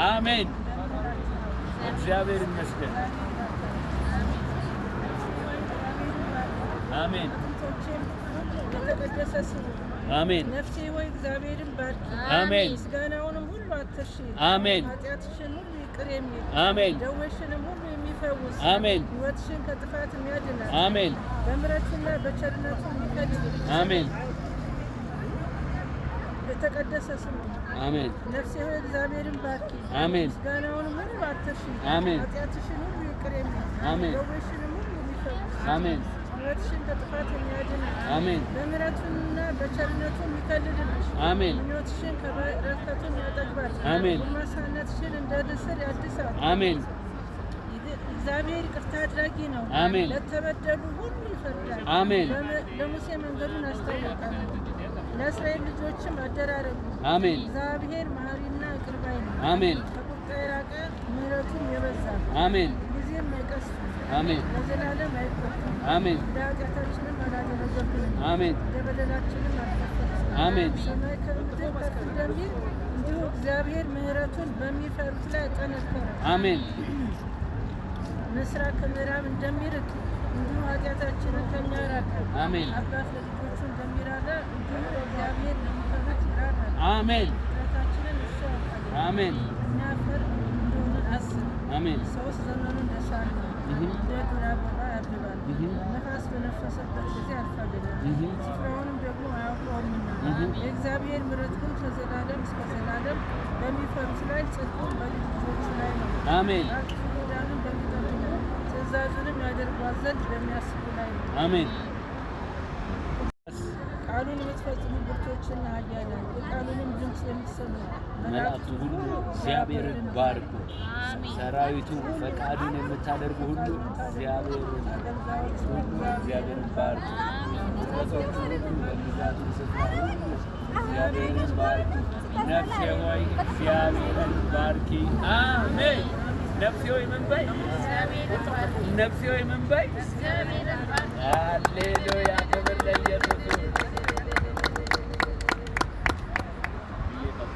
አሜን። እግዚአብሔር ይመስገን። አሜን አሜን። ነፍሴ ሆይ እግዚአብሔርን ባርኪ። አሜን። ምስጋናውንም ሁሉ አትርሺ። አሜን። ኃጢአትሽን ሁሉ ይቅር የሚል አሜን። ደዌሽንም ሁሉ የሚፈውስ አሜን። ሕይወትሽን ከጥፋት የሚያድናል አሜን። በምሕረቱና በቸርነቱ የሚከልል አሜን። የተቀደሰ ስሙ። አሜን። ነፍሴ ሆይ እግዚአብሔርን ባርኪ። አሜን። ምስጋናውንም ሁሉ አትርሺ። አሜን። ኃጢአትሽን ሁሉ ይቅር የሚል አሜን። ደዌሽንም ሁሉ የሚፈውስ አሜን። ሕይወትሽን ከጥፋት የሚያድናል አሜን። በምሕረቱና በቸርነቱ የሚከልልልሽ አሜን። ምኞትሽን ከበረከቱም ያጠግባል። አሜን። ጎልማሳነትሽን እንደ ንስር ያድሳል። አሜን። እግዚአብሔር ይቅርታ አድራጊ ነው። አሜን። ለተበደሉ ሁሉ ይፈርዳል። አሜን። ለሙሴ መንገዱን አስታወቀ፣ ለእስራኤል ልጆችም አደራረጉ። አሜን። እግዚአብሔር መሐሪና ይቅር ባይ ነው። አሜን። ከቁጣ የራቀ ምሕረቱም የበዛ አሜን። ጊዜም አይቀስፍም። አሜን። ለዘላለም አይቆጣም። አሜን። እንደ ኃጢአታችንም አላደረገብንም፣ አሜን። እንደ በደላችንም አልከፈትንም። አሜን። ሰማይ ከምድር ከፍ እንደሚል እንዲሁ እግዚአብሔር ምሕረቱን በሚፈሩት ላይ አጠነከረ። አሜን። ምስራቅ ከምዕራብ እንደሚርቅ እንዲሁ ኃጢአታችንን ከእኛ ራቀ። አሜን። አባት ለልጆቹ እንደሚራራ እንዲሁ እግዚአብሔር ለሚፈሩት ይራራል። አሜን። ፍጥረታችንን እሱ ያውቃል። አሜን። እኛ አፈር እንደሆንን አስብ። አሜን። ሰውስ ዘመኑ እንደ ሳር ነው፣ እንደ ዱር አበባ ያብባል። ነፋስ በነፈሰበት ጊዜ ያልፋልና ስፍራውንም ደግሞ አያውቀውምና። የእግዚአብሔር ምሕረት ግን ከዘላለም እስከ ዘላለም በሚፈሩት ላይ፣ ጽድቁም በልጅ ልጆቹ ላይ ነው። አሜን። ኪዳኑን በሚጠብቁ ትእዛዙንም ያደርጓት ዘንድ በሚያስቡ ላይ ነው። አሜን። ቃሉን የምትፈጽሙ ብርቶችና ኃያላን፣ የቃሉንም ድምፅ የምትሰሙ መላእክቱ ሁሉ እግዚአብሔርን ባርኩ። ሰራዊቱ ፈቃዱን የምታደርጉ ሁሉ እግዚአብሔርን ባርኩ። ፍጥረቶቹ ሁሉ በሚዛኑ ስፍራ ሁሉ እግዚአብሔርን ባርኩ። ነፍሴ ሆይ እግዚአብሔርን ባርኪ። አሜን። ነፍሴ ሆይ ምን በይ? ነፍሴ ሆይ ምን በይ? ሃሌሉያ